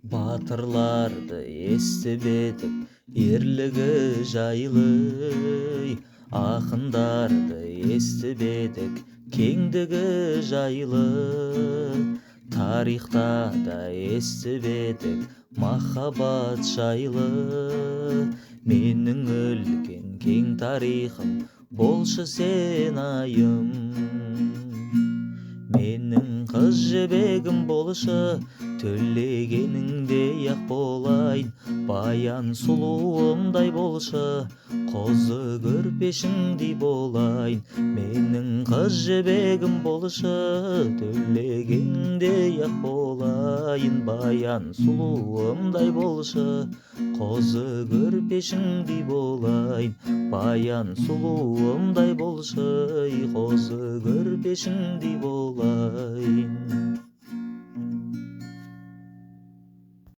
Батырларды естіп едік, ерлігі жайлы. Ақындарды естіп едік, кеңдігі жайлы. Тарихта да естіп едік, махаббат жайлы. Менің үлкен кең тарихым, болшы сен айым. Менің қыз жібегім болшы, төлегеніңдей ақ болайын. Баян сұлуымдай болшы, қозы көрпешіңдей болайын. Менің қыз жібегім болшы, төлегеніңдей ақ болайын. Баян сұлуымдай болшы, қозы көрпешіңдей болайын. Баян сұлуымдай болшы, қозы көрпешіңдей болайын.